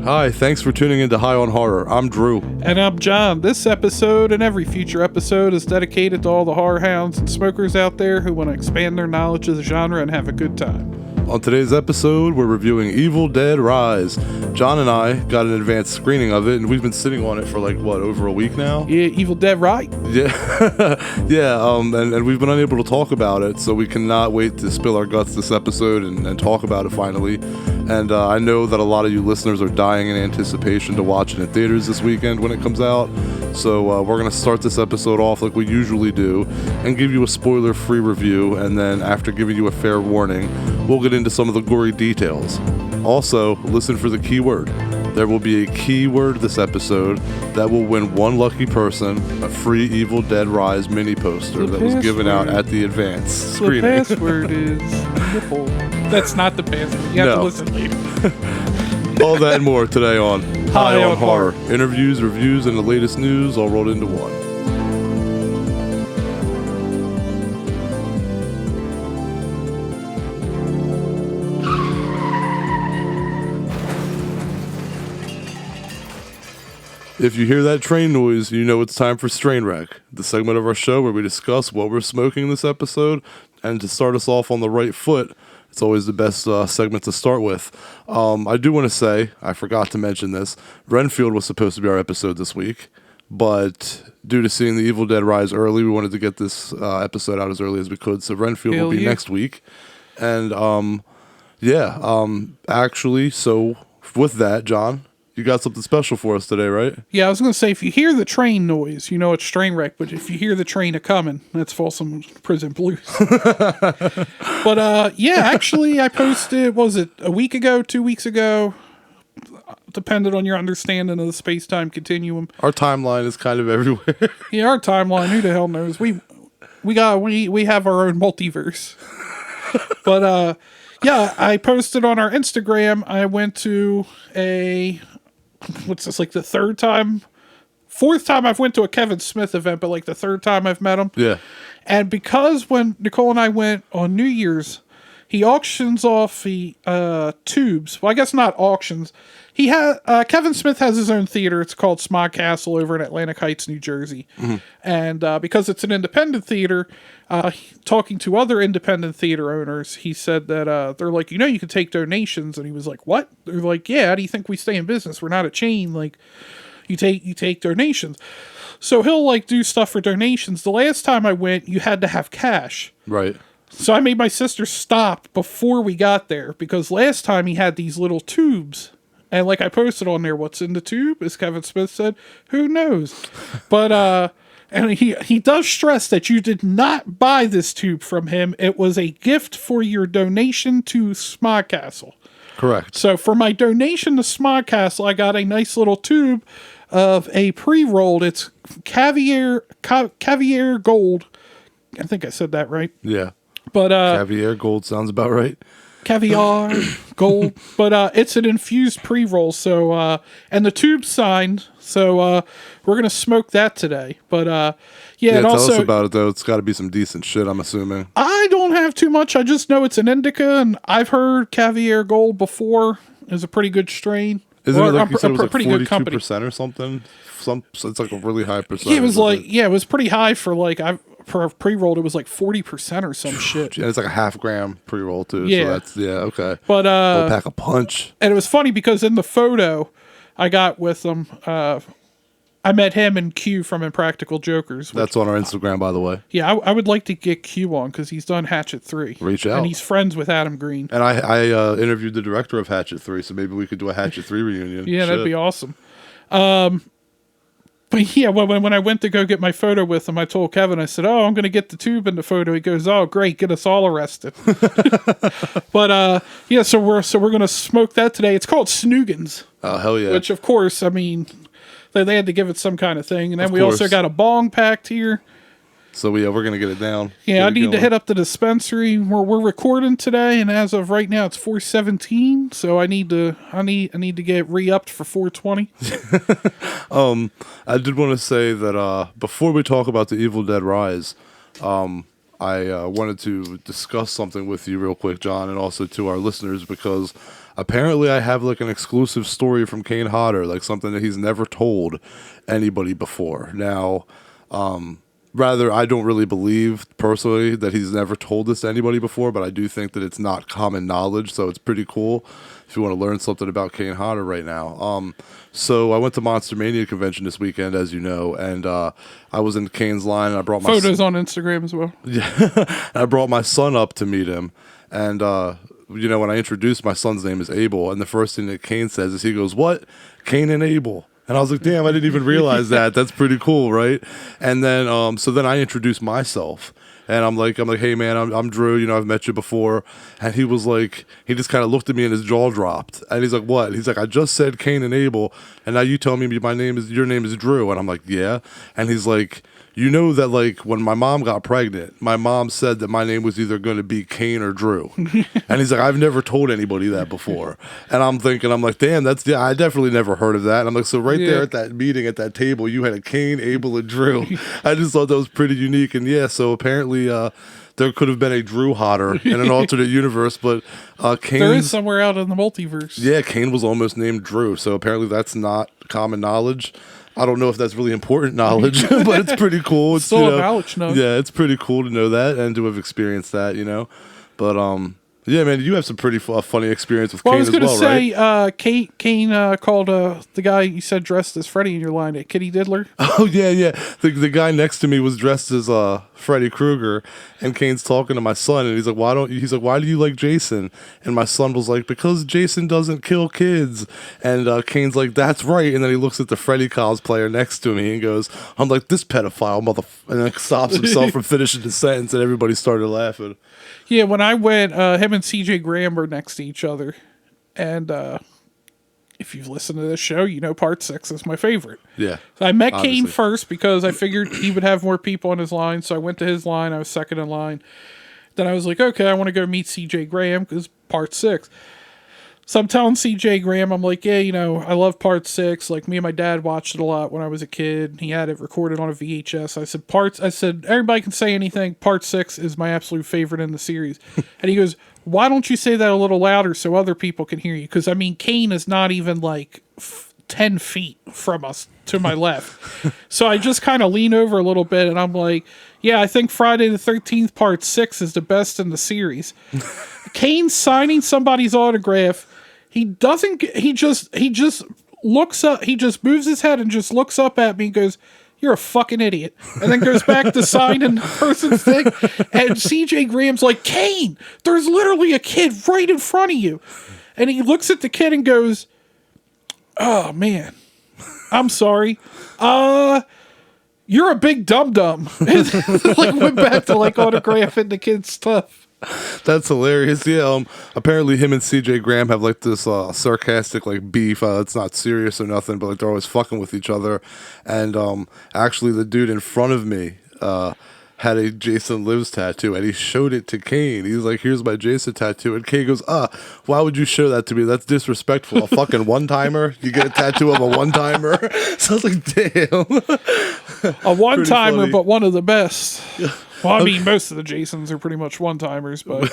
Hi, thanks for tuning into High on Horror. I'm Drew. And I'm John. This episode and every future episode is dedicated to all the horror hounds and smokers out there who want to expand their knowledge of the genre and have a good time. On today's episode, we're reviewing Evil Dead Rise. John and I got an advanced screening of it, and we've been sitting on it for over a week now? Yeah, Evil Dead, right? Yeah, yeah, and we've been unable to talk about it, so we cannot wait to spill our guts this episode and talk about it finally. And I know that a lot of you listeners are dying in anticipation to watch it in theaters this weekend when it comes out. So we're going to start this episode off like we usually do and give you a spoiler-free review, and then after giving you a fair warning, we'll get into some of the gory details. Also, listen for the keyword. There will be a keyword this episode that will win one lucky person a free Evil Dead Rise mini poster that was given out at the advanced screening. The password is nipple. That's not the password. You have to listen later. All that and more today on High on Horror. Interviews, reviews, and the latest news all rolled into one. If you hear that train noise, you know it's time for Strain Wreck, the segment of our show where we discuss what we're smoking this episode. And to start us off on the right foot, it's always the best segment to start with. I do want to say, I forgot to mention this, Renfield was supposed to be our episode this week, but due to seeing the Evil Dead Rise early, we wanted to get this episode out as early as we could, so Renfield will be next week. And actually, so with that, John, you got something special for us today, right? Yeah, I was going to say, if you hear the train noise, you know it's Strain Wreck, but if you hear the train a-coming, that's Folsom Prison Blues. But, actually, I posted, was it a week ago, 2 weeks ago? Depending on your understanding of the space-time continuum. Our timeline is kind of everywhere. Yeah, our timeline, who the hell knows? We have our own multiverse. But, I posted on our Instagram, I went to the fourth time I've went to a Kevin Smith event, but the third time I've met him. Yeah. And because when Nicole and I went on New Year's, he auctions off the tubes. Well, I guess not auctions. Kevin Smith has his own theater. It's called Smog Castle over in Atlantic Heights, New Jersey. Mm-hmm. And because it's an independent theater, talking to other independent theater owners, he said that they're like, you can take donations. And he was like, what? They're like, yeah, how do you think we stay in business? We're not a chain. You take donations. So he'll do stuff for donations. The last time I went, you had to have cash. Right. So I made my sister stop before we got there because last time he had these little tubes. And I posted on there, what's in the tube? As Kevin Smith said, who knows? But, and he does stress that you did not buy this tube from him. It was a gift for your donation to Smog Castle. Correct. So for my donation to Smog Castle, I got a nice little tube of a pre-rolled. It's caviar gold. I think I said that right. Yeah. But caviar gold sounds about right. Caviar gold, but it's an infused pre-roll. So and the tube's signed. So we're gonna smoke that today. But and tell also, us about it though. It's got to be some decent shit, I'm assuming. I don't have too much. I just know it's an indica, and I've heard Caviar Gold before is a pretty good strain. Isn't it you said it was pretty good company 42% or something? It's a really high percentage. Yeah, it was pretty high for for pre-rolled. It was 40% or some shit. And it's a half gram pre-roll too. Yeah. So okay. But we'll pack a punch. And it was funny because in the photo I got with them, I met him and Q from Impractical Jokers. That's on our Instagram, by the way. Yeah, I would like to get Q on because he's done Hatchet 3. Reach out. And he's friends with Adam Green. And I interviewed the director of Hatchet 3, so maybe we could do a Hatchet 3 reunion. Yeah, that'd be awesome. But yeah, when I went to go get my photo with him, I told Kevin, I said, I'm going to get the tube in the photo. He goes, oh, great, get us all arrested. But so we're going to smoke that today. It's called Snoogans. Oh, hell yeah. Which, of course, I mean, they had to give it some kind of thing. And then we also got a bong packed here. So we're going to get it down. Yeah, I need to hit up the dispensary. We're recording today, and as of right now, it's 4:17. So I need to get re-upped for 4:20. I did want to say that before we talk about the Evil Dead Rise, I wanted to discuss something with you real quick, John, and also to our listeners, because apparently I have like an exclusive story from Kane Hodder, like something that he's never told anybody before. Now, rather, I don't really believe personally that he's never told this to anybody before, but I do think that it's not common knowledge, so it's pretty cool if you want to learn something about Kane Hodder right now. So I went to Monster Mania convention this weekend, as you know, and I was in Kane's line, and I brought my Photos on Instagram as well. Yeah, I brought my son up to meet him, and when I introduced my son's name is Abel, and the first thing that Kane says is he goes, "What? Kane and Abel?" And I was like, damn, I didn't even realize that. That's pretty cool, right? And then, so then I introduced myself. And I'm like, hey, man, I'm Drew. I've met you before. And he was like, he just kind of looked at me and his jaw dropped. And he's like, what? He's like, I just said Cain and Abel. And now you tell me your name is Drew. And I'm like, yeah. And he's like, you know that, like, when my mom got pregnant, my mom said that my name was either going to be Kane or Drew. And he's like, I've never told anybody that before. And I'm like, damn, I definitely never heard of that. And I'm like, so there at that meeting, at that table, you had a Kane, Abel, and Drew. I just thought that was pretty unique. And yeah, so apparently there could have been a Drew Hodder in an alternate universe, but Kane... There is somewhere out in the multiverse. Yeah, Kane was almost named Drew, so apparently that's not common knowledge. I don't know if that's really important knowledge, but it's pretty cool. It's still a knowledge nugget. Yeah, it's pretty cool to know that and to have experienced that, But yeah, man, you have some pretty funny experience with Kane as well, right? I was going to say, Kane called the guy you said dressed as Freddy in your line a Kitty Diddler. Oh, yeah. The guy next to me was dressed as Freddy Krueger, and Kane's talking to my son, and he's like, why do you like Jason? And my son was like, because Jason doesn't kill kids. And Kane's like, that's right. And then he looks at the Freddy cosplayer next to me and goes, I'm like, this pedophile and then stops himself from finishing the sentence, and everybody started laughing. Yeah, when I went, him and CJ Graham were next to each other. And if you've listened to this show, part 6 is my favorite. Yeah. So I met Kane first because I figured he would have more people on his line. So I went to his line. I was second in line. Then I was like, okay, I want to go meet CJ Graham because part 6. So I'm telling CJ Graham, I'm like, yeah, I love part 6. Like, me and my dad watched it a lot when I was a kid. He had it recorded on a VHS. I said, everybody can say anything. Part 6 is my absolute favorite in the series. And he goes, why don't you say that a little louder so other people can hear you? Because, Kane is not even, 10 feet from us to my left. So I just kind of lean over a little bit, and I'm like, yeah, I think Friday the 13th part 6 is the best in the series. Kane signing somebody's autograph. He just looks up, he just moves his head and just looks up at me and goes, you're a fucking idiot. And then goes back to signing the person's thing. And CJ Graham's like, Kane, there's literally a kid right in front of you. And he looks at the kid and goes, oh man, I'm sorry. You're a big dum-dum. And went back to autographing the kid's stuff. That's hilarious. Yeah, apparently him and CJ Graham have this sarcastic beef. It's not serious or nothing, but they're always fucking with each other. And actually the dude in front of me had a Jason Lives tattoo, and he showed it to Kane. He's like, here's my Jason tattoo. And Kane goes, why would you show that to me? That's disrespectful. A fucking one-timer? You get a tattoo of a one-timer? So I was like, damn. A one-timer, but one of the best. Well, most of the Jasons are pretty much one-timers, but...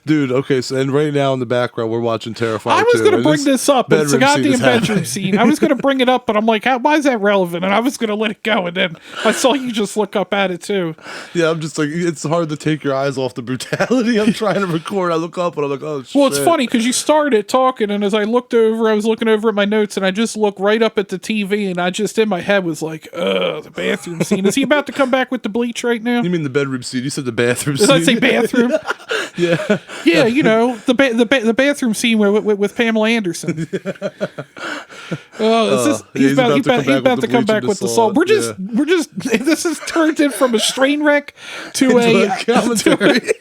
Dude, okay, so and right now in the background, we're watching Terrifier 2. I was going to bring this up. It's a goddamn bedroom scene. I was going to bring it up, but I'm like, why is that relevant? And I was going to let it go, and then I saw you just look up at it, too. Yeah, I'm just like, it's hard to take your eyes off the brutality. I'm trying to record. I look up, and I'm like, oh, shit. Well, it's funny, because you started talking, and as I looked over, I was looking over at my notes, and I just looked right up at the TV, and I just, in my head, was like, the bathroom scene. Is he about to come back with the bleach right now? You mean the bedroom scene? You said the bathroom scene. Did I say bathroom? Yeah. Yeah, the bathroom scene with Pamela Anderson. He's about to come back with the salt. We're just this has turned in from a train wreck to a commentary.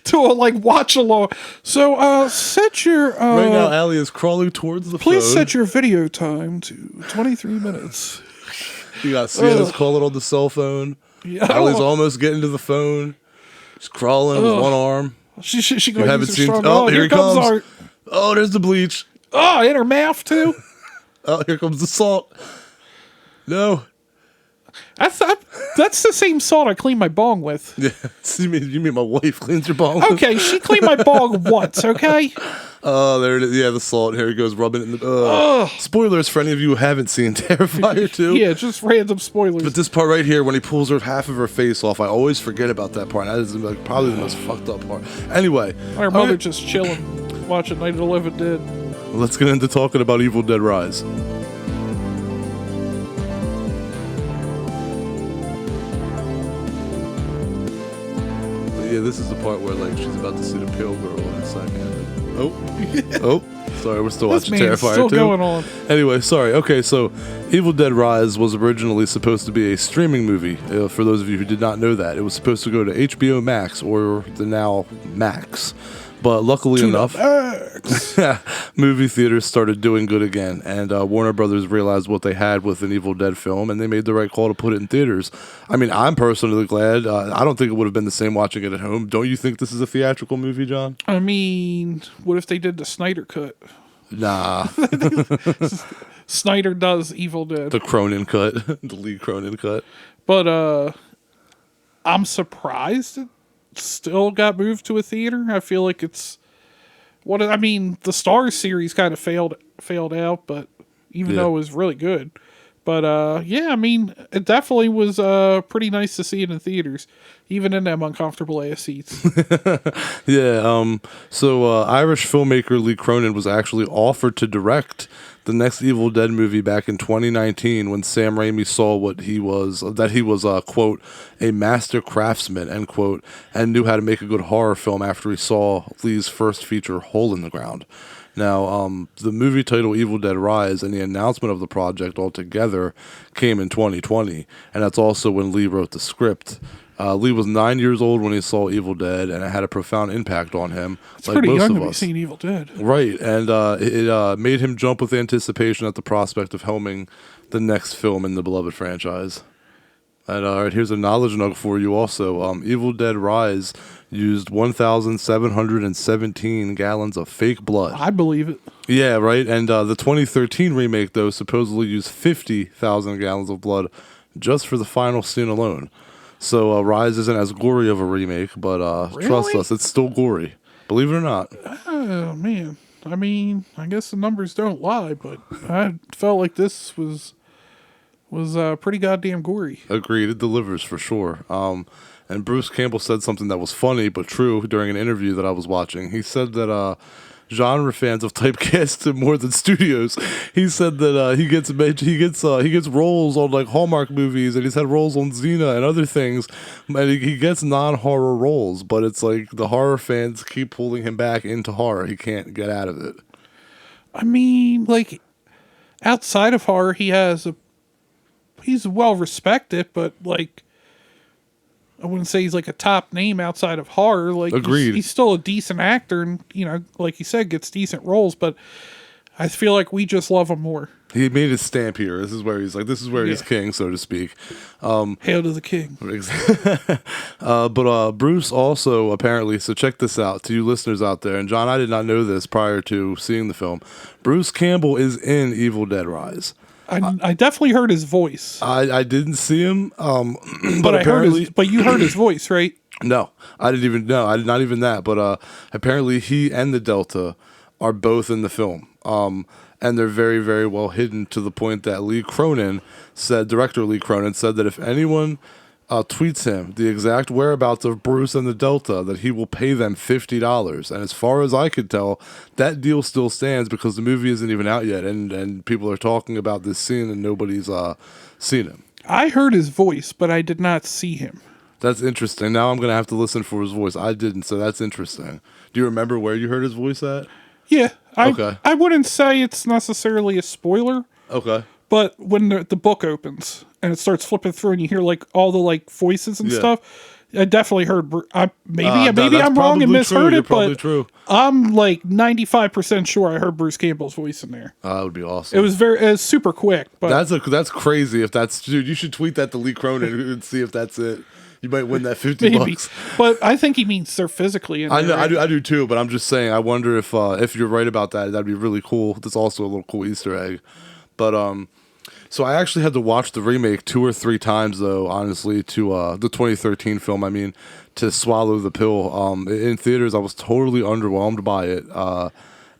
To a watch along. So set your right now Allie is crawling towards the phone. Please set your video time to 23 minutes. You got Sienna's calling on the cell phone. Yeah. Allie's almost getting to the phone. She's crawling with one arm. She going to use her strong. Oh, here he comes. Art. Oh, there's the bleach. Oh, in her mouth too. Oh, here comes the salt. No. That's the same salt I clean my bong with. Yeah, you mean my wife cleans your bong with? Okay, she cleaned my bong once, okay? Oh, there it is. Yeah, the salt. Here he goes, rubbing it in the. Spoilers for any of you who haven't seen Terrifier 2. Yeah, just random spoilers. But this part right here, when he pulls half of her face off, I always forget about that part. That is like probably the most fucked up part. Anyway, Our mother just chilling, watching Night of the Living Dead. let's get into talking about Evil Dead Rise. Yeah, this is the part where like she's about to see the pale girl in a second. Oh, sorry, we're still watching Terrifier still 2. Going on. Anyway, sorry. Okay, so Evil Dead Rise was originally supposed to be a streaming movie. For those of you who did not know that, it was supposed to go to HBO Max or the now Max. But luckily enough, movie theaters started doing good again, and Warner Brothers realized what they had with an Evil Dead film, and they made the right call to put it in theaters. I mean, I'm personally glad. I don't think it would have been the same watching it at home. Don't you think this is a theatrical movie, John? I mean, what if they did the Snyder cut? Nah. Snyder does Evil Dead. The Cronin cut. The Lee Cronin cut. But I'm surprised it still got moved to a theater. I feel like it's the Stars series kind of failed out, but even though it was really good. But yeah, I mean, it definitely was pretty nice to see it in theaters, even in them uncomfortable ass seats. Yeah. So Irish filmmaker Lee Cronin was actually offered to direct the next Evil Dead movie back in 2019 when Sam Raimi saw that he was quote, a master craftsman, end quote, and knew how to make a good horror film after he saw Lee's first feature, Hole in the Ground. Now, the movie title Evil Dead Rise and the announcement of the project altogether came in 2020, and that's also when Lee wrote the script. Lee was 9 years old when he saw Evil Dead, and it had a profound impact on him. It's like pretty most young to be seeing Evil Dead. Right, and it made him jump with anticipation at the prospect of helming the next film in the beloved franchise. And all right, here's a knowledge nugget for you also. Evil Dead Rise used 1,717 gallons of fake blood. I believe it. Yeah, right, and the 2013 remake, though, supposedly used 50,000 gallons of blood just for the final scene alone. So Rise isn't as gory of a remake, but really? Trust us, it's still gory. Believe it or not. Oh, man. I mean, I guess the numbers don't lie, but I felt like this was pretty goddamn gory. Agreed, it delivers for sure. And Bruce Campbell said something that was funny but true during an interview that I was watching. He said that genre fans have typecast him more than studios. He said that he gets roles on like Hallmark movies, and he's had roles on Xena and other things, and he gets non-horror roles. But it's like the horror fans keep pulling him back into horror. He can't get out of it. I mean, like outside of horror, he's well respected, but like I wouldn't say he's like a top name outside of horror. Like, agreed. He's still a decent actor, and like you said, gets decent roles. But I feel like we just love him more. He made his stamp here. This is where he's king, so to speak. Hail to the king. But Bruce also apparently. So check this out to you listeners out there. And John, I did not know this prior to seeing the film. Bruce Campbell is in Evil Dead Rise. I definitely heard his voice. I didn't see him, but apparently, but you heard his voice, right? No, I didn't even know. Not even that. But apparently, he and the Delta are both in the film, and they're very, very well hidden to the point that director Lee Cronin said that if anyone tweets him the exact whereabouts of Bruce and the Delta, that he will pay them $50. And as far as I could tell, that deal still stands because the movie isn't even out yet, and people are talking about this scene and nobody's seen him. I heard his voice, but I did not see him. That's interesting. Now I'm going to have to listen for his voice. I didn't, so that's interesting. Do you remember where you heard his voice at? Yeah. Okay. I wouldn't say it's necessarily a spoiler. Okay. But when the book opens and it starts flipping through and you hear like all the like voices and stuff, I definitely heard. Maybe I'm wrong and misheard it, but true. I'm like 95% sure I heard Bruce Campbell's voice in there. That would be awesome. It was super quick. But that's crazy. If that's dude, you should tweet that to Lee Cronin and see if that's it. You might win that $50. But I think he means they're physically in there. I know, right? I do too. But I'm just saying. I wonder if you're right about that. That'd be really cool. That's also a little cool Easter egg. But so I actually had to watch the remake 2 or 3 times, though, honestly, to the 2013 film, I mean, to swallow the pill. In theaters, I was totally underwhelmed by it.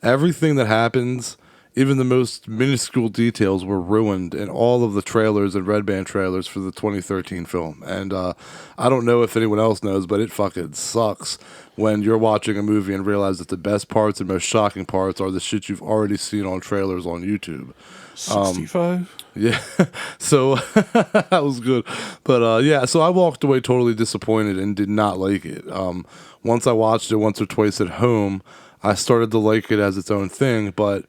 everything that happens, even the most minuscule details, were ruined in all of the trailers and red band trailers for the 2013 film. And I don't know if anyone else knows, but it fucking sucks when you're watching a movie and realize that the best parts and most shocking parts are the shit you've already seen on trailers on YouTube. 65. Yeah, so that was good. But yeah, so I walked away totally disappointed and did not like it. Once I watched it once or twice at home, I started to like it as its own thing, but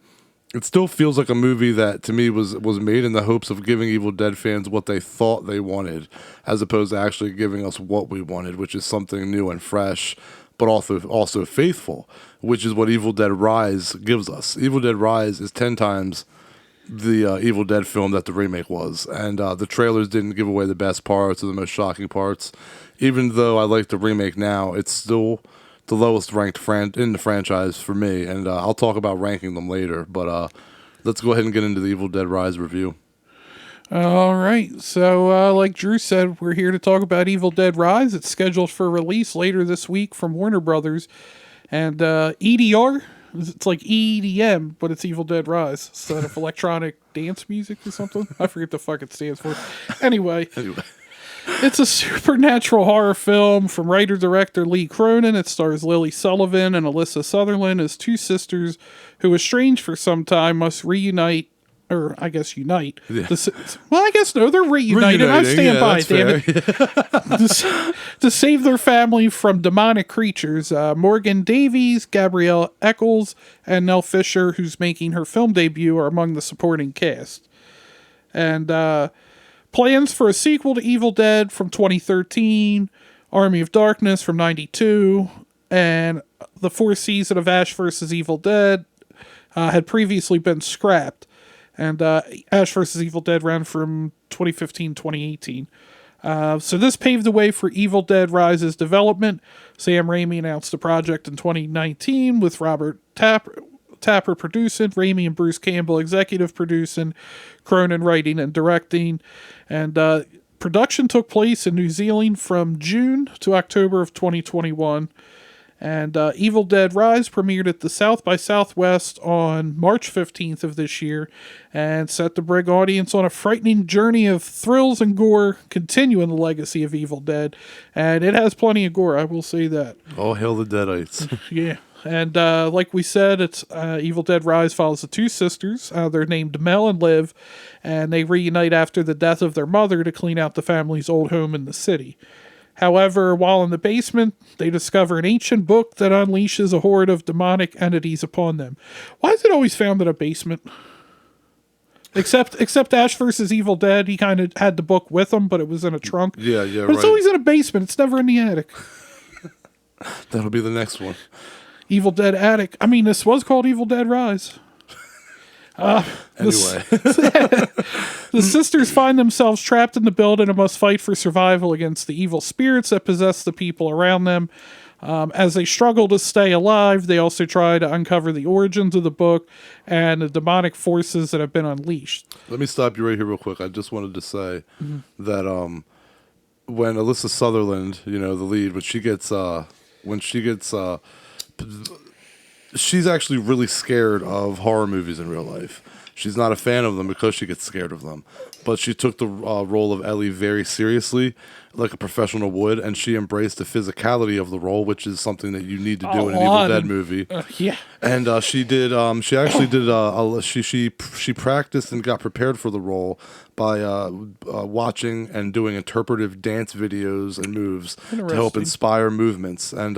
it still feels like a movie that to me was made in the hopes of giving Evil Dead fans what they thought they wanted, as opposed to actually giving us what we wanted, which is something new and fresh, but also faithful, which is what Evil Dead Rise gives us. Evil Dead Rise is 10 times the Evil Dead film that the remake was, and the trailers didn't give away the best parts or the most shocking parts. Even though I like the remake now, it's still the lowest ranked in the franchise for me, and I'll talk about ranking them later, but let's go ahead and get into the Evil Dead Rise review. All right. So, like Drew said, we're here to talk about Evil Dead Rise. It's scheduled for release later this week from Warner Brothers. And EDR, it's like EDM, but it's Evil Dead Rise instead of electronic dance music or something. I forget the fuck it stands for. Anyway. It's a supernatural horror film from writer-director Lee Cronin. It stars Lily Sullivan and Alyssa Sutherland as two sisters who, estranged for some time, must reunite. Or, I guess, unite. Yeah. Well, I guess, no, they're reunited. I stand by it, damn it. To save their family from demonic creatures. Morgan Davies, Gabrielle Eccles, and Nell Fisher, who's making her film debut, are among the supporting cast. And plans for a sequel to Evil Dead from 2013, Army of Darkness from 92, and the fourth season of Ash vs. Evil Dead had previously been scrapped. And Ash vs. Evil Dead ran from 2015-2018. So this paved the way for Evil Dead Rise's development. Sam Raimi announced the project in 2019 with Robert Tapper producing, Raimi and Bruce Campbell executive producing, Cronin writing and directing. And production took place in New Zealand from June to October of 2021. And Evil Dead Rise premiered at the South by Southwest on March 15th of this year and set to bring audience on a frightening journey of thrills and gore, continuing the legacy of Evil Dead. And it has plenty of gore, I will say that. Oh, hail the Deadites. Yeah. And like we said, it's Evil Dead Rise follows the two sisters. They're named Mel and Liv, and they reunite after the death of their mother to clean out the family's old home in the city. However, while in the basement, they discover an ancient book that unleashes a horde of demonic entities upon them. Why is it always found in a basement? Except Ash vs. Evil Dead, he kind of had the book with him, but it was in a trunk. Yeah, but it's always in a basement. It's never in the attic. That'll be the next one. Evil Dead Attic. I mean, this was called Evil Dead Rise. Anyway. The sisters find themselves trapped in the building and must fight for survival against the evil spirits that possess the people around them. As they struggle to stay alive, they also try to uncover the origins of the book and the demonic forces that have been unleashed. Let me stop you right here real quick. I just wanted to say that when Alyssa Sutherland, the lead, she's actually really scared of horror movies in real life. She's not a fan of them because she gets scared of them. But she took the role of Ellie very seriously, like a professional would, and she embraced the physicality of the role, which is something that you need to do in an Evil Dead movie. Yeah. And she did. She actually did. She practiced and got prepared for the role by watching and doing interpretive dance videos and moves to help inspire movements. And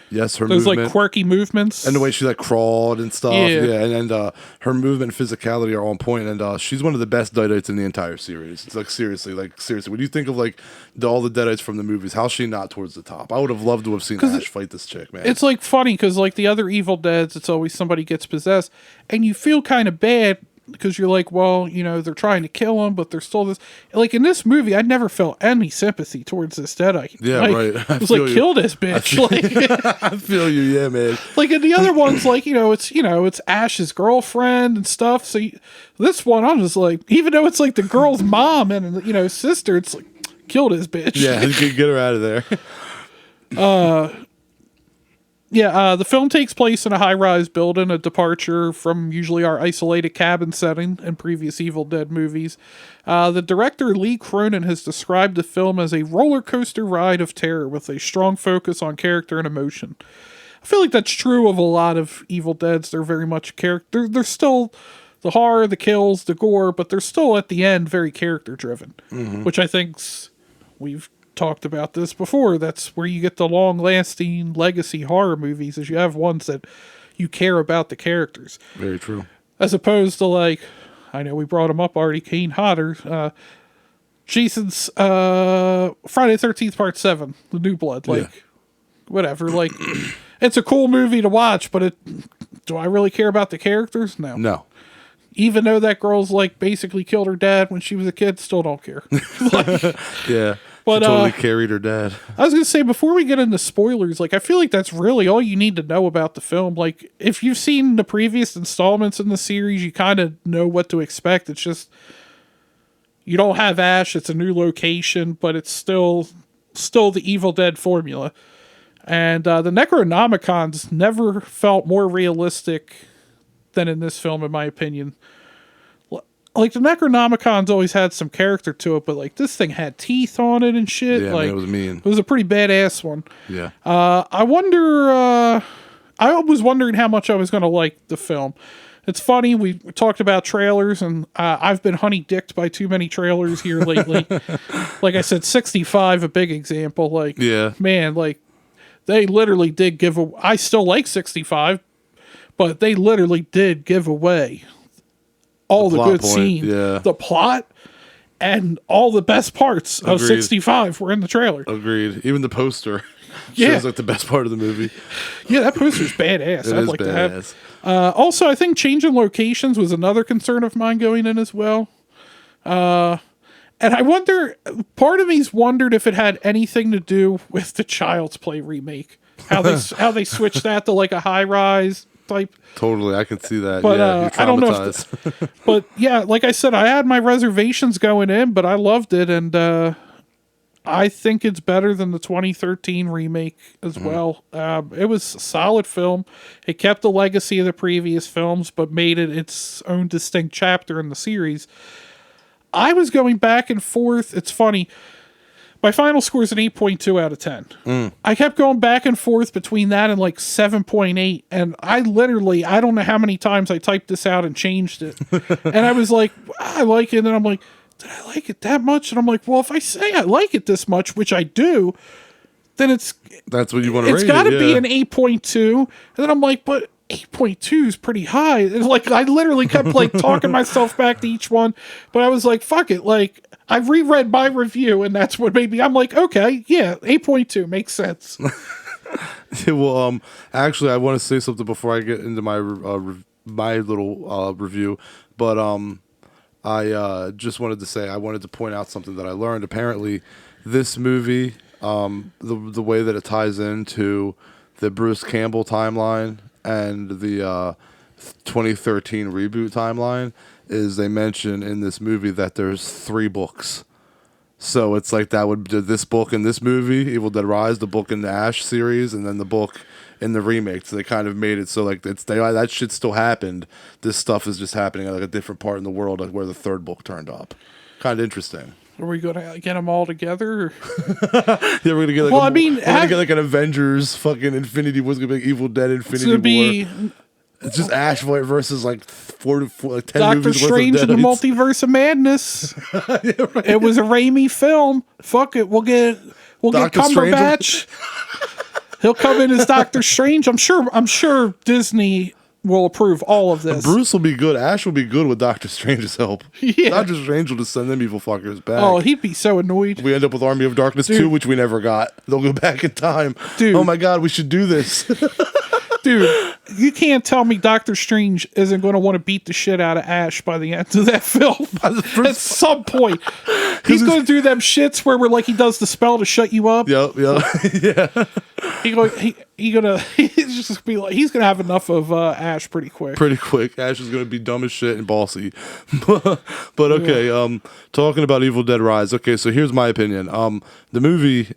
yes, her those movement, like quirky movements, and the way she crawled and stuff. Yeah, and her movement and physicality are on point. And she's one of the best Deadites in the entire series. It's seriously. When you think of all the Deadites from the movies, how's she not towards the top? I would have loved to have seen Ash fight this chick, man. It's funny because the other Evil Deads, it's always somebody gets possessed, and you feel kind of bad because you're like, well, they're trying to kill him, but they're still this. Like in this movie, I never felt any sympathy towards this Deadite. Yeah, right. It was kill this bitch. I feel you, yeah, man. Like in the other ones, it's Ash's girlfriend and stuff. So this one, I'm just even though it's the girl's mom and sister, it's kill this bitch. Yeah, get her out of there. Yeah, the film takes place in a high-rise building, a departure from usually our isolated cabin setting in previous Evil Dead movies. The director Lee Cronin has described the film as a roller coaster ride of terror with a strong focus on character and emotion. I feel like that's true of a lot of Evil Deads. They're very much character. They're still the horror, the kills, the gore, but they're still at the end very character-driven, which I think's we've talked about this before. That's where you get the long-lasting legacy horror movies, is you have ones that you care about the characters. Very true. As opposed to, like, I know we brought him up already, Kane Hodder, Jason's Friday the 13th Part 7, The New Blood. Like, whatever. Like, it's a cool movie to watch, but do I really care about the characters? No. No. Even though that girl's, like, basically killed her dad when she was a kid, still don't care. Like, Yeah. but, she totally carried her dad. I was going to say, before we get into spoilers, like, I feel like that's really all you need to know about the film. Like, if you've seen the previous installments in the series, you kind of know what to expect. It's just, you don't have Ash, it's a new location, but it's still the Evil Dead formula. And the Necronomicons never felt more realistic than in this film, in my opinion. Like, the Necronomicons always had some character to it, but, like, this thing had teeth on it and shit. Yeah, like, man, it was mean. It was a pretty badass one. Yeah. I was wondering how much I was going to like the film. It's funny, we talked about trailers, and I've been honey-dicked by too many trailers here lately. Like I said, 65, a big example. Like, Yeah. man, like, they literally did give away. I still like 65, but they literally did give away all the good scenes, the plot, and all the best parts of 65 were in the trailer. Agreed. Even the poster Yeah. shows like the best part of the movie. Yeah, that poster's badass. It I'd is like to badass. have. Also, I think changing locations was another concern of mine going in as well. And I wonder, part of me's wondered if it had anything to do with the Child's Play remake. How they switched that to like a high rise type. Totally, I can see that. But yeah, you're I don't know. traumatized. But yeah, like I said, I had my reservations going in, but I loved it, and I think it's better than the 2013 remake as well. It was a solid film. It kept the legacy of the previous films, but made it its own distinct chapter in the series. I was going back and forth. It's funny. My final score is an 8.2 out of 10. I kept going back and forth between that and like 7.8. And I don't know how many times I typed this out and changed it. And I was like, I like it. And I'm like, did I like it that much? And I'm like, well, if I say I like it this much, which I do, then that's what you want to rate. It's got to be an 8.2. And then I'm like, but 8.2 is pretty high. And like, I literally kept like talking myself back to each one, but I was like, fuck it. Like, I reread my review, and that's what made me. I'm like, okay, yeah, 8.2 makes sense. Well, actually, I want to say something before I get into my my little review, but I just wanted to say I wanted to point out something that I learned. Apparently, this movie, the way that it ties into the Bruce Campbell timeline and the 2013 reboot timeline, is they mention in this movie that there's 3 books. So it's like that would be this book in this movie, Evil Dead Rise, the book in the Ash series, and then the book in the remake. So they kind of made it so like that shit still happened. This stuff is just happening at like a different part in the world, like where the 3rd book turned up. Kind of interesting. Are we gonna get them all together? Yeah, we're gonna get like we're gonna get like an Avengers fucking Infinity War's gonna be like Evil Dead Infinity War. It's just Ash versus like 10 Doctor movies Strange worth and of the Deadites. Multiverse of Madness. Yeah, right. It was a Raimi film. Fuck it, we'll get Dr. Cumberbatch. He'll come in as Doctor Strange. I'm sure Disney will approve all of this. Bruce will be good. Ash will be good with Doctor Strange's help. Yeah. Doctor Strange will just send them evil fuckers back. Oh, he'd be so annoyed. We end up with Army of Darkness 2, which we never got. They'll go back in time. Dude. Oh my god, we should do this. Dude, you can't tell me Doctor Strange isn't going to want to beat the shit out of Ash by the end of that film. At some point. He's going to do them shits where we're like he does the spell to shut you up. Yep. Yeah. He's just be like he's gonna have enough of Ash pretty quick. Pretty quick. Ash is gonna be dumb as shit and bossy. But okay, talking about Evil Dead Rise. Okay, so here's my opinion. The movie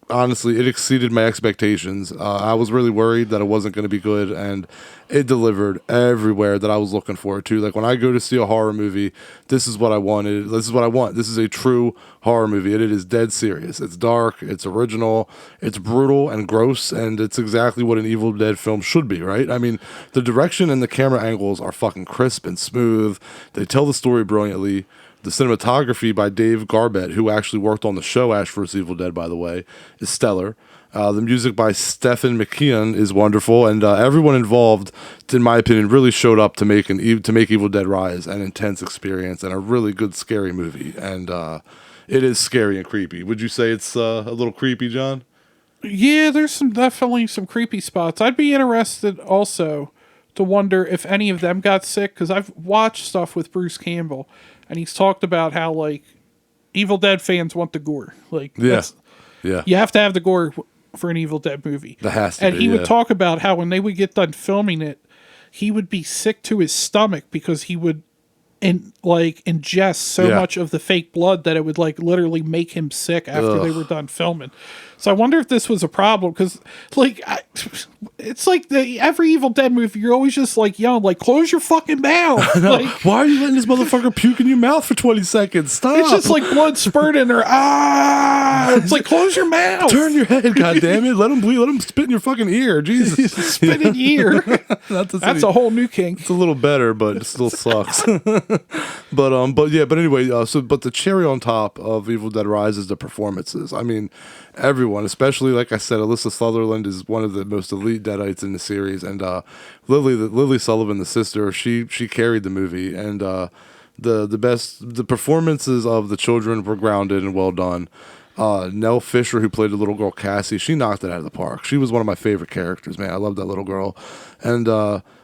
honestly, it exceeded my expectations. I was really worried that it wasn't going to be good, and it delivered everywhere that I was looking for it to. Like when I go to see a horror movie, this is what I wanted. This is what I want. This is a true horror movie, and it is dead serious. It's dark, it's original, it's brutal and gross, and it's exactly what an Evil Dead film should be, right? I mean, the direction and the camera angles are fucking crisp and smooth. They tell the story brilliantly. The cinematography by Dave Garbett, who actually worked on the show Ash vs. Evil Dead, by the way, is stellar. The music by Stephen McKeon is wonderful, and everyone involved, in my opinion, really showed up to make Evil Dead Rise an intense experience and a really good scary movie. And it is scary and creepy. Would you say it's a little creepy, John? Yeah, there's definitely some creepy spots. I'd be interested also to wonder if any of them got sick, because I've watched stuff with Bruce Campbell, and he's talked about how, like, Evil Dead fans want the gore. Like, Yeah. you have to have the gore for an Evil Dead movie. That has to and be, he yeah. would talk about how when they would get done filming it, he would be sick to his stomach because he would ingest so Yeah. much of the fake blood that it would like literally make him sick after they were done filming. So I wonder if this was a problem, because like it's like every Evil Dead movie, you're always just like yelling like, close your fucking mouth. Like, Why are you letting this motherfucker puke in your mouth for 20 seconds? Stop. it's just like blood spurting or it's like, close your mouth. Turn your head, goddammit. Let him bleed. Let him spit in your fucking ear. Jesus. Spit in your ear. That's a whole new kink. It's a little better, but it still sucks. but anyway, but the cherry on top of Evil Dead Rise is the performances. I mean, everyone, especially like I said, Alyssa Sutherland is one of the most elite Deadites in the series, and Lily Sullivan, the sister, she carried the movie, and the performances of the children were grounded and well done. Nell Fisher, who played the little girl Cassie, she knocked it out of the park. She was one of my favorite characters, man. I love that little girl, and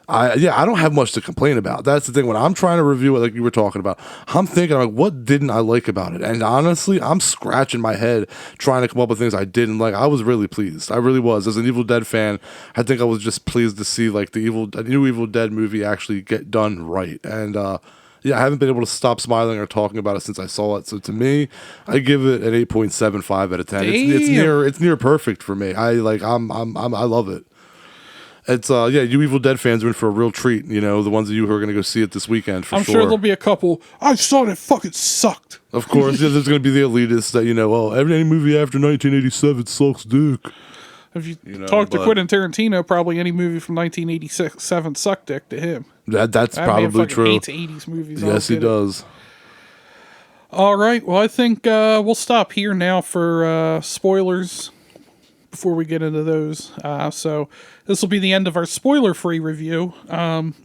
I don't have much to complain about. That's the thing. When I'm trying to review it, like you were talking about, I'm thinking like, what didn't I like about it? And honestly, I'm scratching my head trying to come up with things I didn't like. I was really pleased. I really was. As an Evil Dead fan, I think I was just pleased to see like a new Evil Dead movie actually get done right. And I haven't been able to stop smiling or talking about it since I saw it. So to me, I give it an 8.75 out of 10. It's near perfect for me. I love it. It's you Evil Dead fans are in for a real treat. You know, the ones of you who are going to go see it this weekend for I'm sure there'll be a couple. I saw it. It fucking sucked. Of course, yeah, there's going to be the elitists that any movie after 1987 sucks dick. If you talk to Quentin Tarantino, probably any movie from 1987 sucked dick to him. That's That probably man fucking true. hates 80s movies. Yes, he does. All right. Well, I think we'll stop here now for spoilers before we get into those. So this will be the end of our spoiler-free review.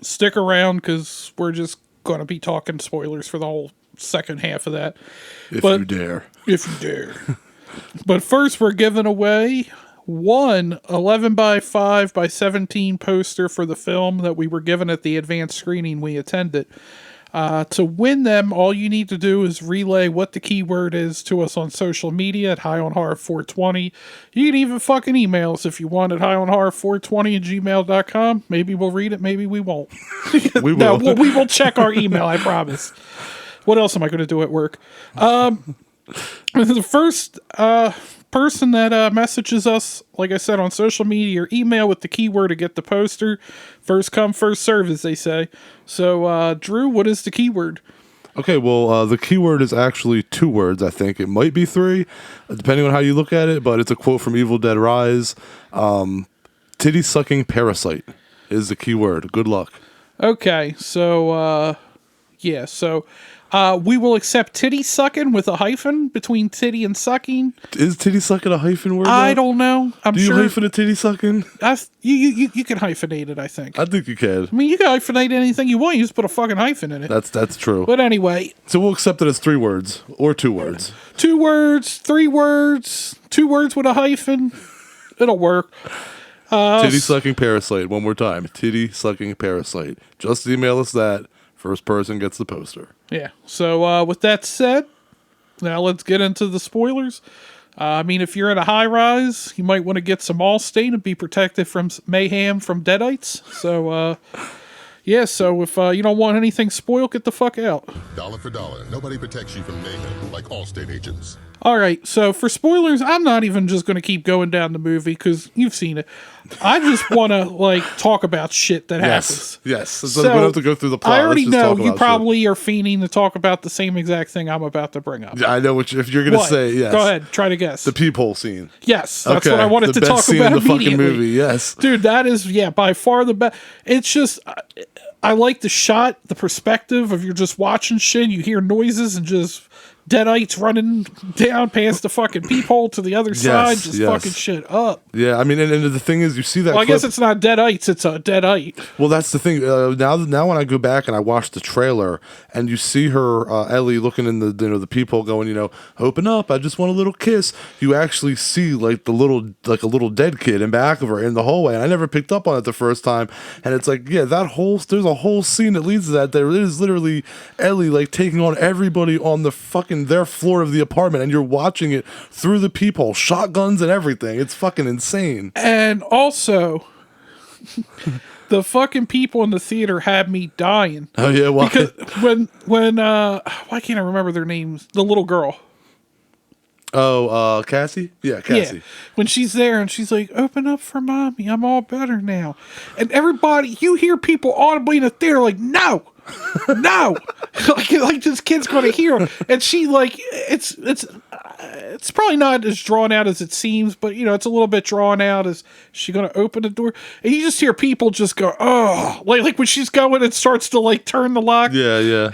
Stick around because we're just going to be talking spoilers for the whole second half of that. If you dare. If you dare. But first, we're giving away one 11 by 5 by 17 poster for the film that we were given at the advanced screening we attended. To win them, all you need to do is relay what the keyword is to us on social media at HighOnHorror420. You can even fucking email us if you want at HighOnHorror420@gmail.com. Maybe we'll read it, maybe we won't. We will. No, we will check our email, I promise. What else am I going to do at work? The first person that messages us, like I said, on social media or email with the keyword to get the poster, first come, first serve, as they say. So, Drew, what is the keyword? Okay, well, the keyword is actually 2 words, I think. It might be 3, depending on how you look at it, but it's a quote from Evil Dead Rise. Titty-sucking parasite is the keyword. Good luck. Okay, so, we will accept titty sucking with a hyphen between titty and sucking. Is titty sucking a hyphen word? I don't know. Do you hyphen a titty sucking? You can hyphenate it, I think. I think you can. I mean, you can hyphenate anything you want. You just put a fucking hyphen in it. That's true. But anyway. So we'll accept it as 3 words or 2 words. 2 words, 3 words, 2 words with a hyphen. It'll work. Titty sucking parasite. One more time. Titty sucking parasite. Just email us that. First person gets the poster. Yeah. So with that said, now let's get into the spoilers. I mean, if you're in a high rise, you might want to get some Allstate and be protected from mayhem from Deadites. So, so if you don't want anything spoiled, get the fuck out. Dollar for dollar, nobody protects you from mayhem like Allstate agents. All right, so for spoilers, I'm not even just going to keep going down the movie because you've seen it. I just want to like talk about shit that happens. Yes. So we don't have to go through the plot. I already Let's just know talk you about probably are fiending to talk about the same exact thing I'm about to bring up. shit. Yeah, I know what if you're going to say. Yes. Go ahead, try to guess. The peephole scene. Yes, that's what I wanted to the talk best scene about in the immediately. fucking movie. Yes, dude, that is by far the best. It's just I like the shot, the perspective of you're just watching shit. You hear noises and just deadites running down past the fucking peephole to the other side, just fucking shit up. Yeah, I mean, and the thing is, you see that. Well, I clip, guess it's not deadites; it's a deadite. Well, that's the thing. Now when I go back and I watch the trailer, and you see her Ellie looking in the peephole, going, open up. I just want a little kiss. You actually see like a little dead kid in back of her in the hallway. And I never picked up on it the first time, and it's like, yeah, there's a whole scene that leads to that. There is literally Ellie like taking on everybody on the fucking their floor of the apartment, and you're watching it through the peephole, shotguns and everything. It's fucking insane. And also, the fucking people in the theater had me dying. Oh yeah, why? Because when why can't I remember their names? The little girl. Oh, Cassie? Yeah, Cassie. Yeah. When she's there and she's like, open up for mommy, I'm all better now. And everybody, you hear people audibly in the theater like, no, like this kid's gonna hear him. And she like, it's probably not as drawn out as it seems, but it's a little bit drawn out. Is she gonna open the door? And you just hear people just go, oh, like when she's going and starts to like turn the lock. Yeah.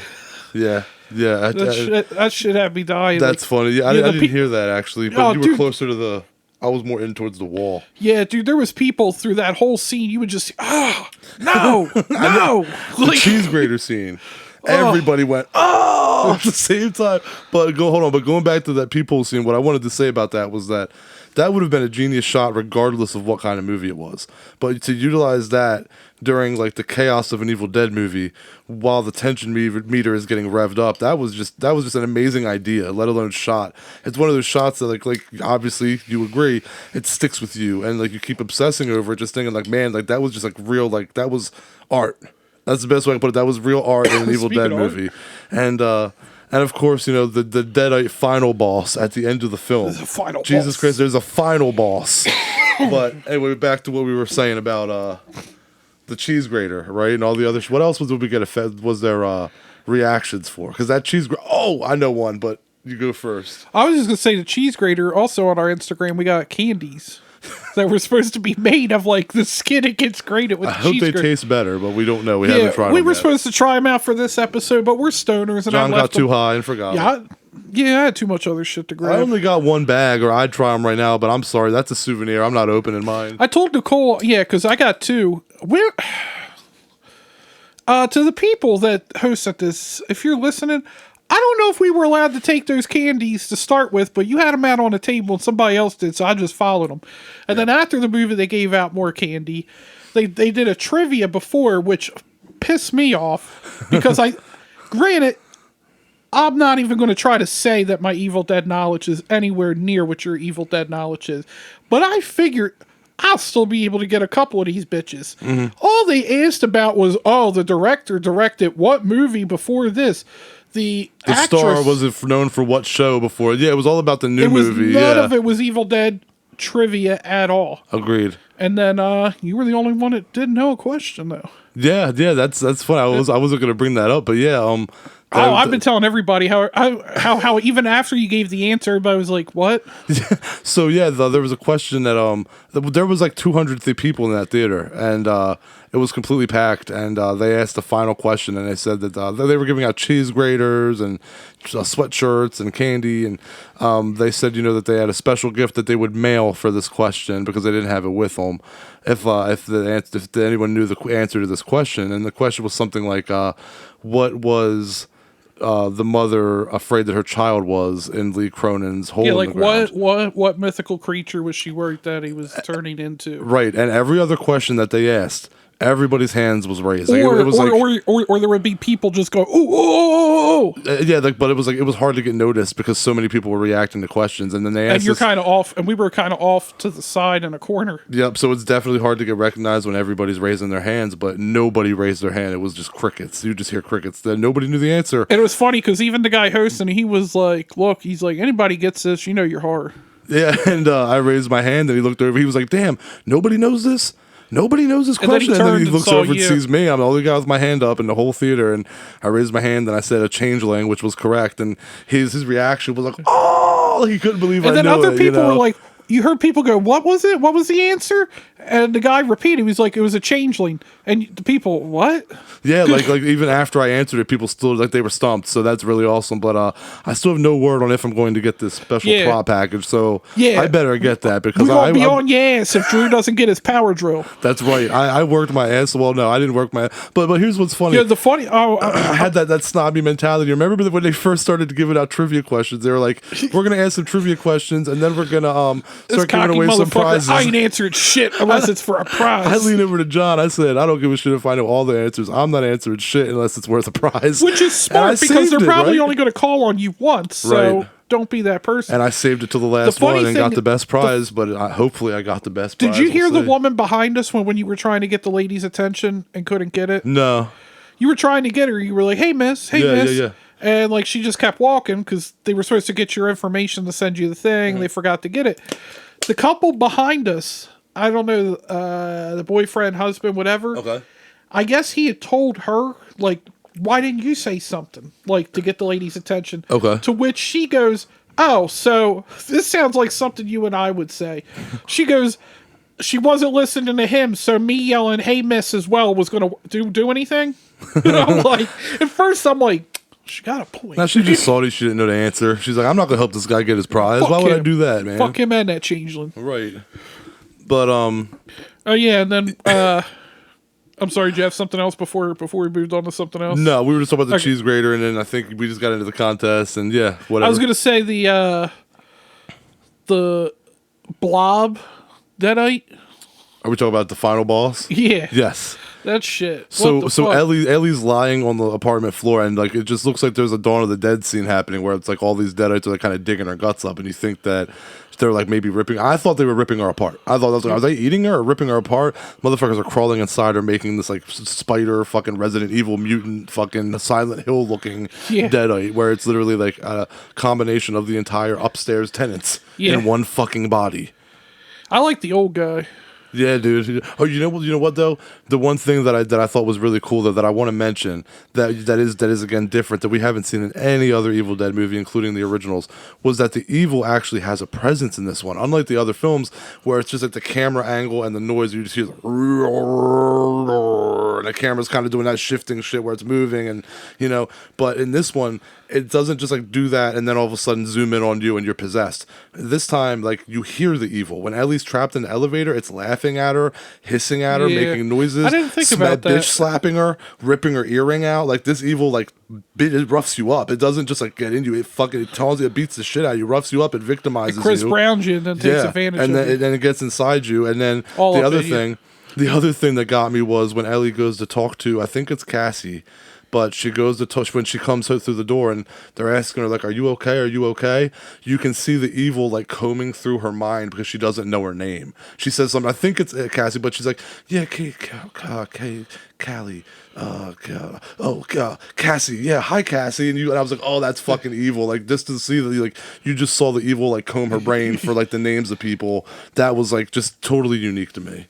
That shit had me dying. That's funny. Yeah, I didn't hear that actually, but you were closer to the. I was more in towards the wall. Yeah, dude, there was people through that whole scene. You would just, no. The cheese grater scene. Everybody went, at the same time. But going back to that peephole scene, what I wanted to say about that was that would have been a genius shot regardless of what kind of movie it was. But to utilize that during like the chaos of an Evil Dead movie while the tension meter is getting revved up, that was just an amazing idea, let alone shot. It's one of those shots that like obviously you agree, it sticks with you and like you keep obsessing over it, just thinking like, man, like that was just like real, like that was art. That's the best way I can put it. That was real art in an Evil Dead movie. And of course, the Deadite final boss at the end of the film. There's a final boss. Jesus Christ, there's a final boss. But anyway, back to what we were saying about the cheese grater, right? And all the other what else did we get was there reactions for? Because that cheese grater, I know one, but you go first. I was just going to say the cheese grater, also on our Instagram, we got candies that were supposed to be made of like the skin it gets grated with. I hope they taste better, but we don't know. We haven't tried them. We were supposed to try them out for this episode, but we're stoners. And John got too high and forgot. Yeah, I had too much other shit to grab. I only got one bag, or I'd try them right now, but I'm sorry, that's a souvenir. I'm not opening mine. I told Nicole, because I got two. To the people that hosted this, if you're listening, I don't know if we were allowed to take those candies to start with, but you had them out on the table and somebody else did, so I just followed them. And then after the movie, they gave out more candy. They did a trivia before, which pissed me off because granted, I'm not even going to try to say that my Evil Dead knowledge is anywhere near what your Evil Dead knowledge is, but I figured I'll still be able to get a couple of these bitches. Mm-hmm. All they asked about was, the director directed what movie before this? The actress, star was it known for what show before? Yeah, it was all about the new movie. None of it was Evil Dead trivia at all. Agreed. And then you were the only one that didn't know a question though. Yeah, that's fun. I wasn't gonna bring that up, but yeah, I've been telling everybody how even after you gave the answer, everybody was like, "What?" So yeah, there was a question that there was like 200 people in that theater, and it was completely packed. And they asked the final question, and they said that they were giving out cheese graters and sweatshirts and candy, and they said that they had a special gift that they would mail for this question because they didn't have it with them. If anyone knew the answer to this question, and the question was something like, "What was the mother afraid that her child was in Lee Cronin's hole in the ground?" what mythical creature was she worried that he was turning into? Right, and every other question that they asked, Everybody's hands was raised. Like, Or, it was or there would be people just go, ooh. yeah, like, but it was hard to get noticed because so many people were reacting to questions, and then they asked. And you're kind of off, and we were kind of off to the side in a corner. Yep. So it's definitely hard to get recognized when everybody's raising their hands, but nobody raised their hand. It was just crickets. You just hear crickets. Then nobody knew the answer. And it was funny because even the guy hosting, he was like, "Look, he's like, anybody gets this, you know, you're hard." Yeah, and I raised my hand, and he looked over. He was like, "Damn, nobody knows this." Nobody knows this question. And then he looks over and sees me. I'm the only guy with my hand up in the whole theater. And I raised my hand and I said a changeling, which was correct. And his reaction was like, oh, he couldn't believe I knew it. And then other people were like, you heard people go, what was it? What was the answer? And the guy repeated, he was like, it was a changeling. And the people, what? Yeah, like even after I answered it, people still, like, they were stumped. So that's really awesome. But I still have no word on if I'm going to get this special prop package. So I better get that because I'll be on your ass if Drew doesn't get his power drill. That's right. I worked my ass. Well, no, I didn't work my ass. But here's what's funny. Yeah, the funny. I had that snobby mentality. Remember when they first started giving out trivia questions? They were like, we're going to ask some trivia questions and then we're going to start giving away some prizes. I ain't answering shit unless it's for a prize. I leaned over to John. I said, I don't give a shit if I know all the answers. I'm not answering shit unless it's worth a prize. Which is smart because they're probably only going to call on you once. So don't be that person. And I saved it till the last one and got the best prize, but hopefully I got the best prize. Did you hear the woman behind us when you were trying to get the lady's attention and couldn't get it? No. You were trying to get her. You were like, hey, miss. Hey, miss. Yeah. And like she just kept walking because they were supposed to get your information to send you the thing. They forgot to get it. The couple behind us, I don't know, the boyfriend, husband, whatever. Okay. I guess he had told her, like, why didn't you say something, like, to get the lady's attention? Okay. To which she goes, oh, so this sounds like something you and I would say. She goes, she wasn't listening to him, so me yelling, hey, miss, as well was going to do anything? And I'm like, at first I'm like, she got a point. Now, she just salty she didn't know the answer. She's like, I'm not going to help this guy get his prize. Why would I do that, man? Fuck him and that changeling. Right. But, oh, yeah, and then, I'm sorry, Jeff, something else before we moved on to something else? No, we were just talking about the cheese grater, and then I think we just got into the contest, and yeah, whatever. I was going to say the blob deadite. Are we talking about the final boss? Yeah. Yes. That shit. So Ellie's lying on the apartment floor, and like it just looks like there's a Dawn of the Dead scene happening where it's like all these deadites are like kind of digging her guts up, and you think that they're like maybe ripping. I thought they were ripping her apart. I thought that was like, are they eating her or ripping her apart? Motherfuckers are crawling inside her, making this like spider fucking Resident Evil mutant fucking Silent Hill looking deadite, where it's literally like a combination of the entire upstairs tenants in one fucking body. I like the old guy. Yeah, dude. Oh, you know what though? The one thing that I thought was really cool that I want to mention that is again different that we haven't seen in any other Evil Dead movie, including the originals, was that the evil actually has a presence in this one. Unlike the other films, where it's just like the camera angle and the noise, you just hear and the camera's kind of doing that shifting shit where it's moving, and you know. But in this one, it doesn't just like do that and then all of a sudden zoom in on you and you're possessed. This time, like you hear the evil. When Ellie's trapped in the elevator, it's laughing at her, hissing at her, making noises. I didn't think about that. Bitch slapping her, ripping her earring out. Like this evil, like it roughs you up. It doesn't just like get into you. It fucking tells you, it beats the shit out of you, roughs you up, it victimizes Chris Browns you and then takes advantage and of then, and then it gets inside you. And then all the other thing that got me was when Ellie goes to talk to, I think it's Cassie. But she goes to touch when she comes through the door and they're asking her, like, are you okay? Are you okay? You can see the evil, like, combing through her mind because she doesn't know her name. She says something, I think it's Cassie, but she's like, yeah, Callie. Cassie. Yeah, hi, Cassie. And I was like, oh, that's fucking evil. Like, just to see that, like, you just saw the evil, like, comb her brain for, like, the names of people. That was, like, just totally unique to me.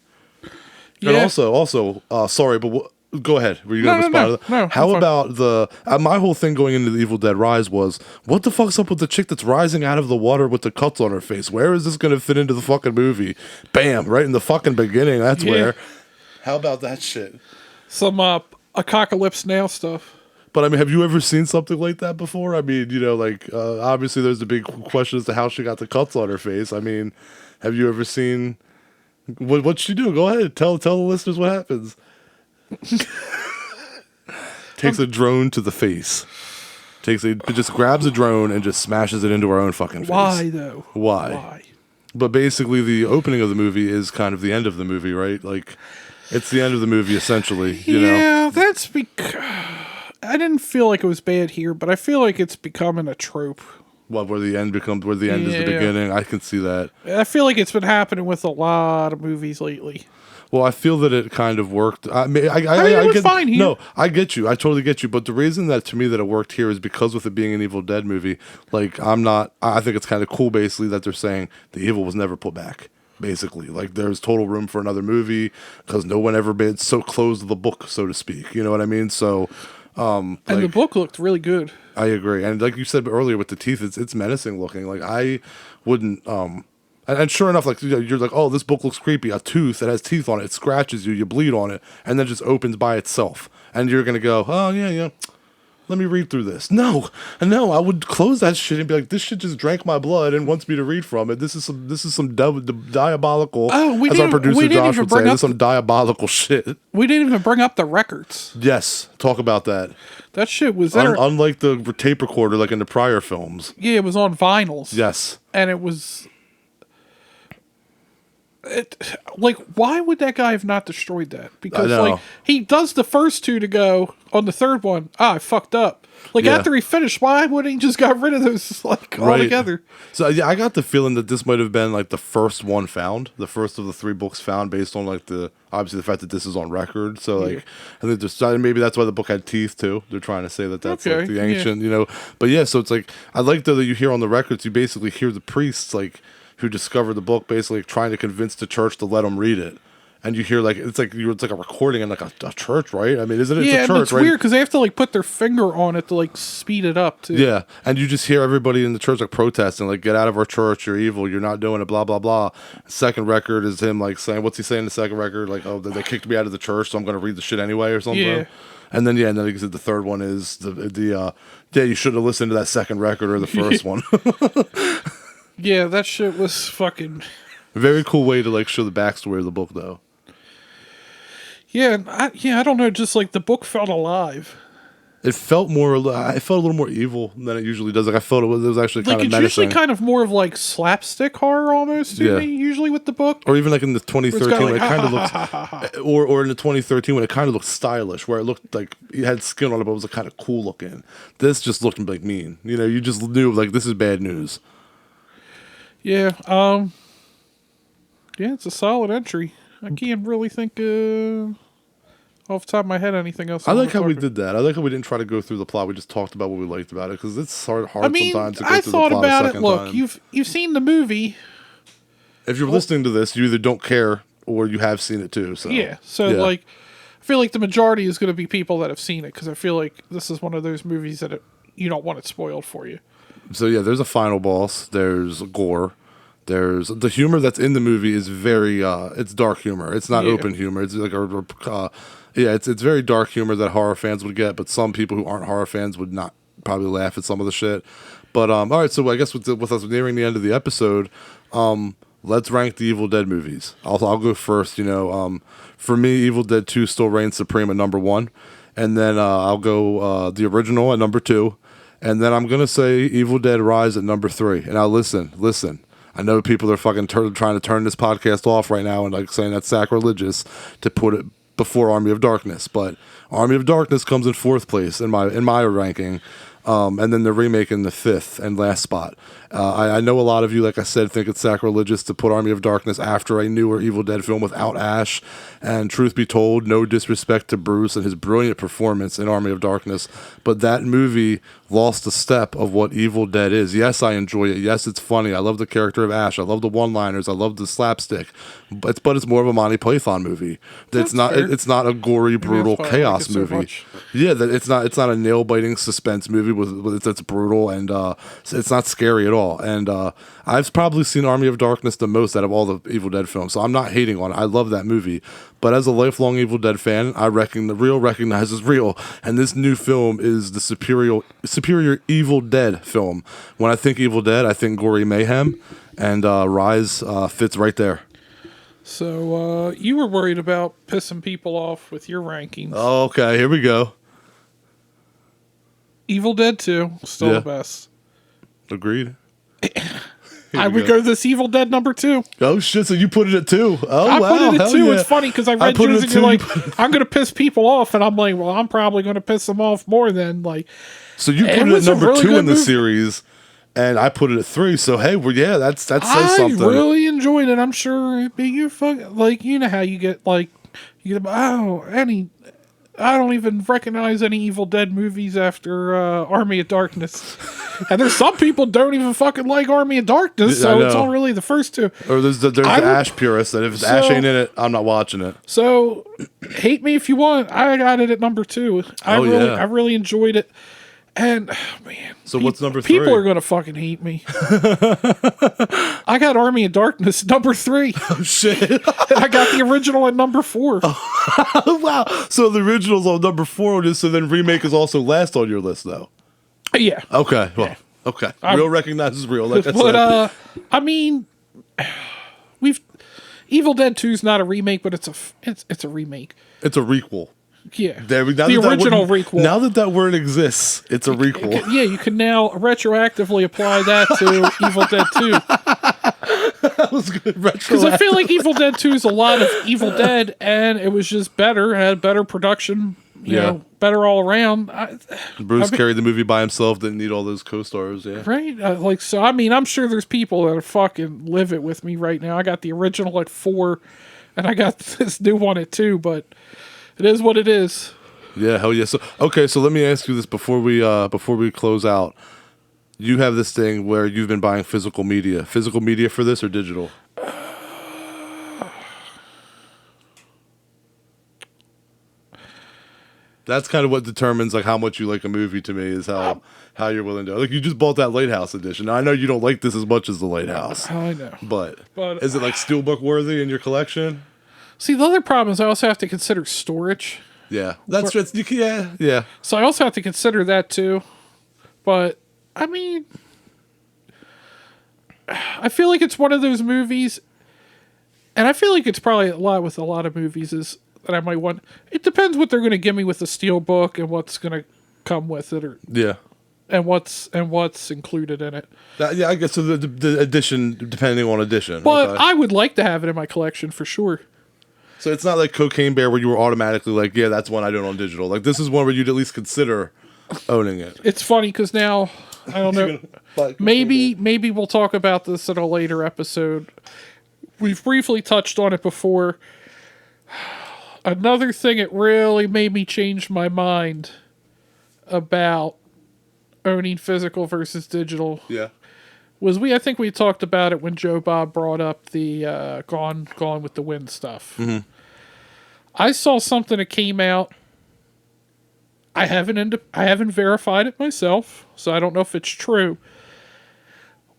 Yeah. And also, sorry, but go ahead. Were you going to respond to that? No. How about the... my whole thing going into the Evil Dead Rise was, what the fuck's up with the chick that's rising out of the water with the cuts on her face? Where is this going to fit into the fucking movie? Bam! Right in the fucking beginning. That's where. How about that shit? Some apocalypse now stuff. But, I mean, have you ever seen something like that before? I mean, you know, like, obviously there's a big question as to how she got the cuts on her face. I mean, have you ever seen... What'd she do? Go ahead. Tell the listeners what happens. Takes a drone to the face. Just grabs a drone and just smashes it into her own fucking face. Why though? Why? But basically, the opening of the movie is kind of the end of the movie, right? Like, It's the end of the movie, essentially. You know? Yeah, that's because I didn't feel like it was bad here, but I feel like it's becoming a trope. What, where the end is the beginning? I can see that. I feel like it's been happening with a lot of movies lately. Well, I feel that it kind of worked. I mean, I it was get, fine here. No, I get you. I totally get you. But the reason that to me that it worked here is because with it being an Evil Dead movie, like I think it's kind of cool basically that they're saying the evil was never put back. Basically, like there's total room for another movie because no one ever been so close to the book, so to speak. You know what I mean? So, and the book looked really good. I agree. And like you said earlier with the teeth, it's menacing looking. Like I wouldn't. And sure enough, like you're like, oh, this book looks creepy. A tooth that has teeth on it, it scratches you, you bleed on it, and then just opens by itself. And you're gonna go, oh yeah. Let me read through this. No, I would close that shit and be like, this shit just drank my blood and wants me to read from it. This is some diabolical. Oh, as our producer Josh would say, this is some diabolical shit. We didn't even bring up the records. Yes, talk about that. That shit was there. Unlike the tape recorder, like in the prior films. Yeah, it was on vinyls. Yes, and it was. Like, why would that guy have not destroyed that? Because like he does the first two to go on the third one. I fucked up. Like after he finished, why wouldn't he just got rid of those like altogether? So yeah, I got the feeling that this might have been like the first one found, the first of the 3 books found, based on like obviously the fact that this is on record. So like I think there's maybe that's why the book had teeth too. They're trying to say that that's like the ancient, you know. But yeah, so it's like I like though that you hear on the records, you basically hear the priests like who discovered the book basically trying to convince the church to let them read it. And you hear like it's like a recording in like a church, right? I mean, isn't it? Yeah, it's a church, it's weird because they have to like put their finger on it to like speed it up too. Yeah, and you just hear everybody in the church like protesting, like "Get out of our church! You're evil! You're not doing it!" Blah blah blah. Second record is him like saying, "What's he saying?" In the second record, like, "Oh, they kicked me out of the church, so I'm going to read the shit anyway," or something. Yeah. And then like I said, the third one is you should have listened to that second record or the first one. Yeah, that shit was fucking. Very cool way to like show the backstory of the book, though. Yeah, I don't know. Just like the book felt alive. It felt more. I felt a little more evil than it usually does. Like I felt it was actually kind of menacing. It's usually kind of more of like slapstick horror almost to me. Usually with the book, or even like in the 2013, when it kind of looked, or in the 2013 when it kind of looked stylish, where it looked like it had skin on it, but it was like, kind of cool looking. This just looked like mean. You know, you just knew like this is bad news. Yeah. Yeah, it's a solid entry. I can't really think off the top of my head anything else. I like how we did that. I like how we didn't try to go through the plot. We just talked about what we liked about it because it's hard sometimes to go through the plot a second time. Look, you've seen the movie. If you're listening to this, you either don't care or you have seen it too. So like, I feel like the majority is going to be people that have seen it because I feel like this is one of those movies that you don't want it spoiled for you. So yeah, there's a final boss. There's gore. There's the humor that's in the movie is very it's dark humor. It's not open humor. It's like it's very dark humor that horror fans would get, but some people who aren't horror fans would not probably laugh at some of the shit. But all right, so I guess with us nearing the end of the episode, let's rank the Evil Dead movies. I'll go first. You know, for me, Evil Dead 2 still reigns supreme at number 1, and then I'll go the original at number 2, and then I'm gonna say Evil Dead Rise at number 3. And now listen. I know people are fucking trying to turn this podcast off right now and like saying that's sacrilegious to put it before Army of Darkness, but Army of Darkness comes in 4th place in my ranking, and then they're remaking the 5th and last spot. I know a lot of you, like I said, think it's sacrilegious to put Army of Darkness after a newer Evil Dead film without Ash, and truth be told, no disrespect to Bruce and his brilliant performance in Army of Darkness, but that movie lost a step of what Evil Dead is. Yes, I enjoy it. Yes, it's funny. I love the character of Ash. I love the one-liners. I love the slapstick. But it's more of a Monty Python movie. It's not a gory, brutal chaos movie. Yeah, that it's not a nail-biting suspense movie that's brutal and it's not scary at all. And I've probably seen Army of Darkness the most out of all the Evil Dead films, so I'm not hating on it. I love that movie. But as a lifelong Evil Dead fan, I reckon the real recognizes real, and this new film is the superior Evil Dead film. When I think Evil Dead, I think gory mayhem, and Rise fits right there. So you were worried about pissing people off with your rankings. Oh, okay, here we go. Evil Dead 2, still the best. Agreed. I would go this Evil Dead #2. Oh shit! So you put it at 2. Oh I wow! put it at 2. Yeah. It's funny because I read put it yours at and you're 2. like, I'm going to piss people off. And I'm like, well, I'm probably going to piss them off more than like. So you put It it at was a number really 2 good in the movie. series, and I put it at 3. So hey, well, yeah, that says I something. really enjoyed it. I'm sure you fucking like, you know how you get like, you get, I don't even recognize any Evil Dead movies after Army of Darkness. And there's some people don't even fucking like Army of Darkness, so it's all really the first two. Or there's the Ash purist that if Ash ain't in it, I'm not watching it. So hate me if you want. I got it at number 2. I really enjoyed it. And man, so what's number 3? People are gonna fucking hate me. I got Army of Darkness number 3. Oh shit! And I got the original at number 4. Oh, wow. So the original's on number 4 on this, so then remake is also last on your list, though. Yeah. Okay. Well. Yeah. Okay. Real recognizes real. Like I said. But I mean, Evil Dead 2 is not a remake, but it's a remake. It's a requel. Yeah. The original requel. Now that word exists, it's a requel. Yeah, you can now retroactively apply that to Evil Dead 2. That was good. Because I feel like Evil Dead 2 is a lot of Evil Dead, and it was just better, had better production, you know, better all around. Bruce carried the movie by himself, didn't need all those co-stars, yeah. Right? I mean, I'm sure there's people that are fucking live it with me right now. I got the original at 4, and I got this new one at 2, but it is what it is. Yeah, hell yeah. So let me ask you this before we close out. You have this thing where you've been buying physical media. Physical media for this or digital? That's kind of what determines like how much you like a movie to me is how you're willing to. Like you just bought that Lighthouse edition. Now, I know you don't like this as much as the Lighthouse. I know. But is it like steelbook worthy in your collection? See, the other problem is I also have to consider storage. Yeah, that's true. Yeah. So I also have to consider that too. But I mean, I feel like it's one of those movies, and I feel like it's probably a lot with a lot of movies is that I might want. It depends what they're going to give me with the steelbook and what's going to come with it, and what's included in it. I guess so. The edition, depending on edition. But okay. I would like to have it in my collection for sure. So it's not like Cocaine Bear where you were automatically like, yeah, that's one I don't own digital. Like this is one where you'd at least consider owning it. It's funny because now I don't know. Maybe we'll talk about this in a later episode. We've briefly touched on it before. Another thing that really made me change my mind about owning physical versus digital. Yeah. I think we talked about it when Joe Bob brought up the Gone with the Wind stuff. Mm-hmm. I saw something that came out. I haven't verified it myself, so I don't know if it's true.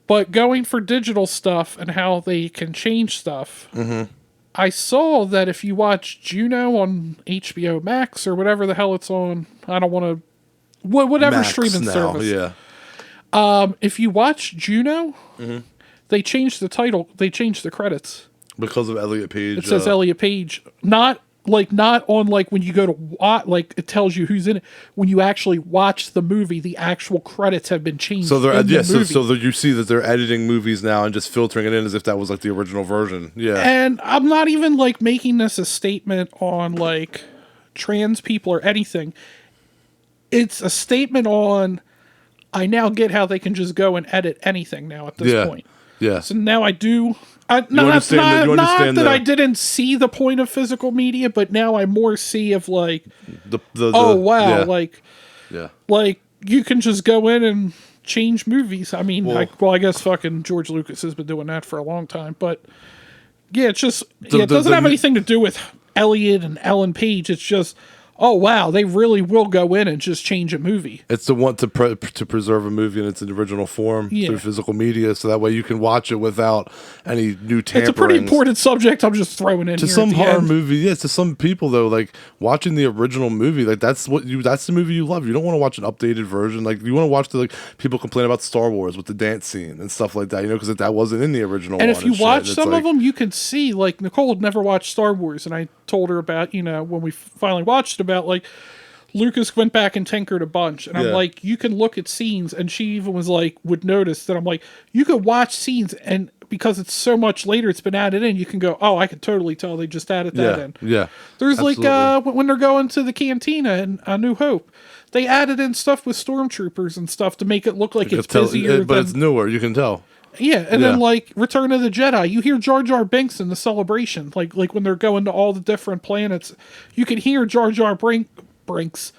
But going for digital stuff and how they can change stuff, I saw that if you watch Juno on HBO Max or whatever the hell it's on, I don't want to, whatever Max streaming service. Yeah. If you watch Juno, they changed the title. They changed the credits because of Elliot Page. It says Elliot Page, not on like when you go to watch, like it tells you who's in it. When you actually watch the movie, the actual credits have been changed. So they're you see that they're editing movies now and just filtering it in as if that was like the original version. Yeah. And I'm not even like making this a statement on like trans people or anything. It's a statement on I now get how they can just go and edit anything now at this point. Yeah. So now I do. Not that I didn't see the point of physical media, but now I more see of like, like you can just go in and change movies. I mean, I guess fucking George Lucas has been doing that for a long time, but yeah, it's just it doesn't have anything to do with Elliot and Ellen Page. It's just. Oh wow! They really will go in and just change a movie. It's the one to preserve a movie in its original form through physical media, so that way you can watch it without any new tampering. It's a pretty important subject. I'm just throwing in to here some horror movie. Yeah, to some people though, like watching the original movie, like that's the movie you love. You don't want to watch an updated version. Like you want to watch the like people complain about Star Wars with the dance scene and stuff like that. You know, because that wasn't in the original. And if you watch some of them, you can see like Nicole had never watched Star Wars, and I told her about when we finally watched about like Lucas went back and tinkered a bunch, and I'm Yeah. like, you can look at scenes, and she even was like, would notice that I'm like, you could watch scenes, and because it's so much later, it's been added in, you can go, oh, I can totally tell they just added that in. Yeah. There's Absolutely. like when they're going to the cantina in New Hope, they added in stuff with stormtroopers and stuff to make it look like it's busier. But it's newer. You can tell. Yeah, and then like Return of the Jedi, you hear Jar Jar Binks in the celebration, like when they're going to all the different planets, you can hear Jar Jar Brinks.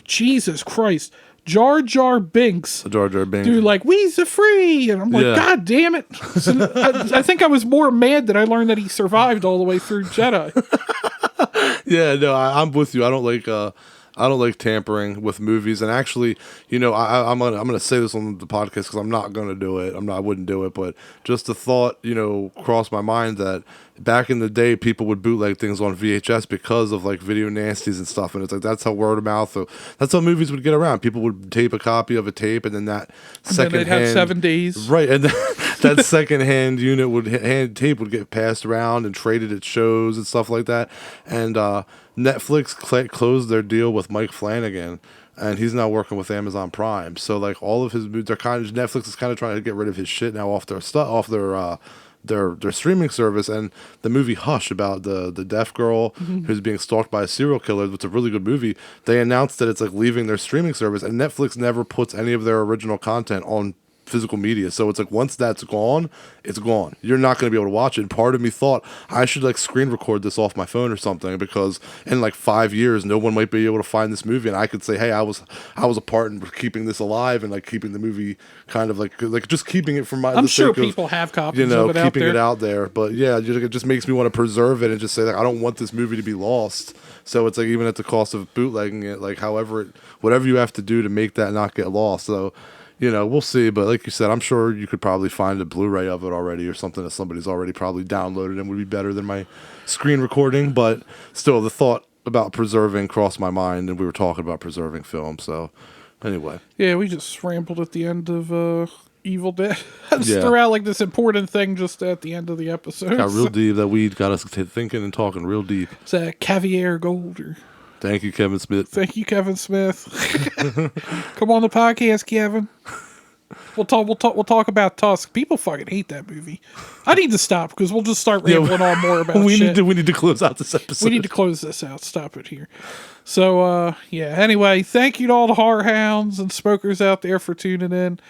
Jesus Christ. Jar Jar Binks. Jar Jar Binks. Dude, like, we's the free. And I'm like, God damn it. So, I think I was more mad that I learned that he survived all the way through Jedi. Yeah, no, I'm with you. I don't like tampering with movies. And actually, you know, I'm gonna say this on the podcast because I'm not gonna do it. I wouldn't do it. But just the thought, you know, crossed my mind that back in the day, people would bootleg things on VHS because of like video nasties and stuff. And it's like that's how word of mouth. That's how movies would get around. People would tape a copy of a tape, and then that second they'd have 7 days, right? And then that second-hand unit tape would get passed around and traded at shows and stuff like that. And Netflix closed their deal with Mike Flanagan, and he's now working with Amazon Prime. So like all of his movies, Netflix is kind of trying to get rid of his shit now off their streaming service. And the movie Hush about the deaf girl who's being stalked by a serial killer, it's a really good movie. They announced that it's like leaving their streaming service, and Netflix never puts any of their original content on physical media. So it's like once that's gone, it's gone. You're not going to be able to watch it. And part of me thought I should like screen record this off my phone or something, because in like 5 years no one might be able to find this movie, and I could say, hey, I was a part in keeping this alive and like keeping the movie kind of like just keeping it from my I'm sure people have copies, you know, of it keeping out there. it out there. But yeah, it just makes me want to preserve it and just say like I don't want this movie to be lost. So it's like even at the cost of bootlegging it, like whatever you have to do to make that not get lost. So you know, we'll see. But like you said, I'm sure you could probably find a Blu-ray of it already or something that somebody's already probably downloaded and would be better than my screen recording. But still, the thought about preserving crossed my mind, and we were talking about preserving film. So anyway. Yeah, we just rambled at the end of Evil Dead. I just Yeah. threw out like this important thing just at the end of the episode. Got real deep. That weed got us thinking and talking real deep. It's that caviar gold. Thank you, Kevin Smith. Thank you, Kevin Smith. Come on the podcast, Kevin. We'll talk about Tusk. People fucking hate that movie. I need to stop because we'll just start rambling on more about we shit. We need to close out this episode. We need to close this out. Stop it here. So yeah. Anyway, thank you to all the horror hounds and smokers out there for tuning in.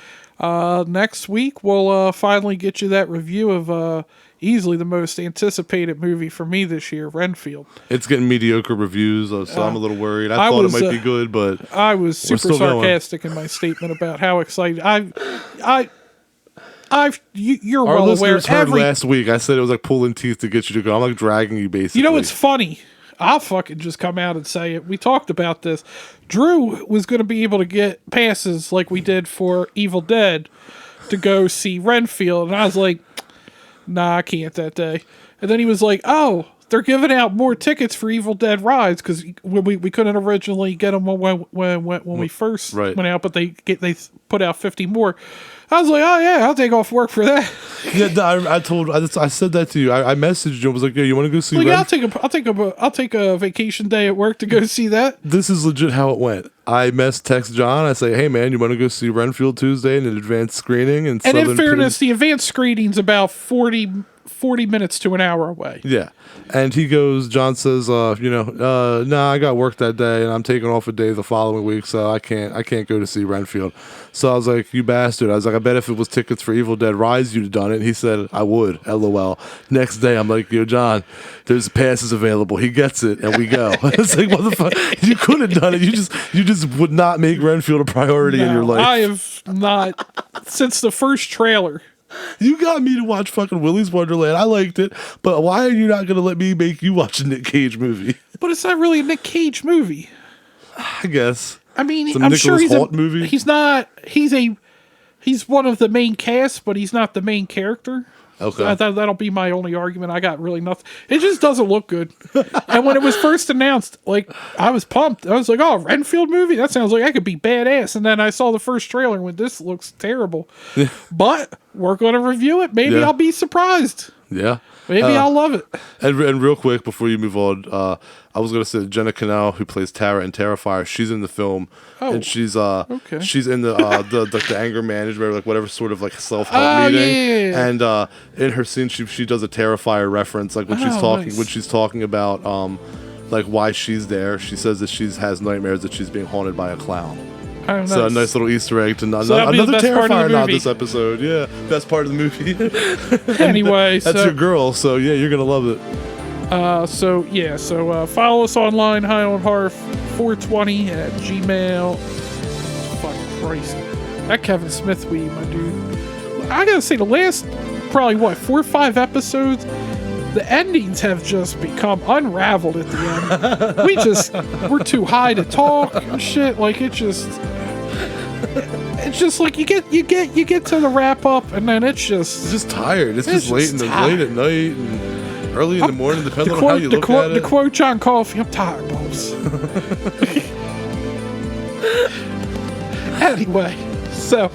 Next week we'll finally get you that review of easily the most anticipated movie for me this year, Renfield. It's getting mediocre reviews, so I'm a little worried. I thought it might be good, but I was super sarcastic in my statement about how excited you're our well aware. listeners heard last week. I said it was like pulling teeth to get you to go. I'm like dragging you, basically. You know what's funny? I'll fucking just come out and say it. We talked about this. Drew was going to be able to get passes like we did for Evil Dead to go see Renfield, and I was like, nah, I can't that day. And then he was like, oh, they're giving out more tickets for Evil Dead Rise because we couldn't originally get them when we first went out, but they put out 50 more. I was like, oh yeah, I'll take off work for that. Yeah, I said that to you. I messaged you. I was like, yeah, you want to go see? Like, I'll take a vacation day at work to go see that. This is legit how it went. I text John. I say, hey man, you want to go see Renfield Tuesday in an advanced scring? And in fairness, the advanced screening's about 40 minutes to an hour away. Yeah. And John says, nah, I got work that day and I'm taking off a day the following week, so I can't go to see Renfield. So I was like, you bastard. I was like, I bet if it was tickets for Evil Dead Rise, you'd have done it. And he said, I would, LOL. Next day, I'm like, yo, John, there's passes available. He gets it, and we go. It's like, motherfucker, you could have done it. You just would not make Renfield a priority in your life. I have not, since the first trailer. You got me to watch fucking Willy's Wonderland. I liked it, but why are you not going to let me make you watch a Nick Cage movie? But it's not really a Nick Cage movie. I guess. I mean, it's a I'm Nicholas sure he's Hoult movie. He's not. He's one of the main cast, but he's not the main character. Okay. So that'll be my only argument. I got really nothing. It just doesn't look good. And when it was first announced, like, I was pumped. I was like, oh, Renfield movie? That sounds like that could be badass. And then I saw the first trailer and went, this looks terrible. But we're going to review it. Maybe I'll be surprised. Yeah. Maybe I'll love it. And real quick before you move on, I was gonna say Jenna Canal, who plays Tara in Terrifier, she's in the film, and she's okay. she's in the anger management, like whatever sort of like self-help meeting, yeah. and in her scene she does a Terrifier reference, like when she's talking about like why she's there. She says that she has nightmares that she's being haunted by a clown. Oh, nice. So a nice little Easter egg to So another best part of the Terrifier nod movie. this episode. Yeah, best part of the movie. Anyway, That's your girl, so yeah, you're gonna love it. So follow us online, High on Horror 420 at Gmail. Fucking Christ. That Kevin Smith weed, my dude. I gotta say, the last probably 4 or 5 episodes, the endings have just become unraveled at the end. We're too high to talk and shit. Like it's just like you get to the wrap up and then it's just tired. It's just late at night and early in the morning, depending on how you look at it. To quote John Coffey, I'm tired, boss. Anyway, so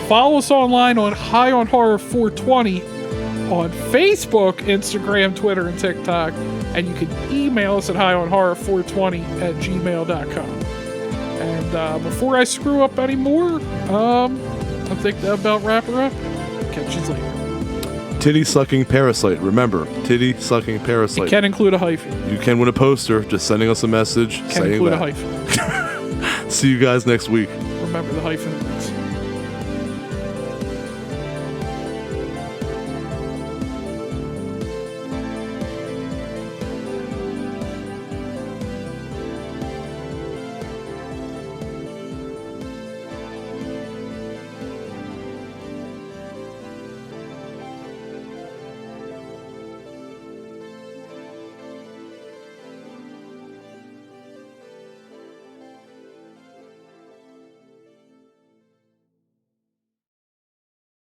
follow us online on High on Horror 420 on Facebook, Instagram, Twitter, and TikTok. And you can email us at highonhorror420 at gmail.com. And before I screw up anymore, I think that about wrap her up. Catch you later. Titty sucking parasite. Remember, titty sucking parasite. It can include a hyphen. You can win a poster just sending us a message Can saying include that. a hyphen. See you guys next week. Remember the hyphen.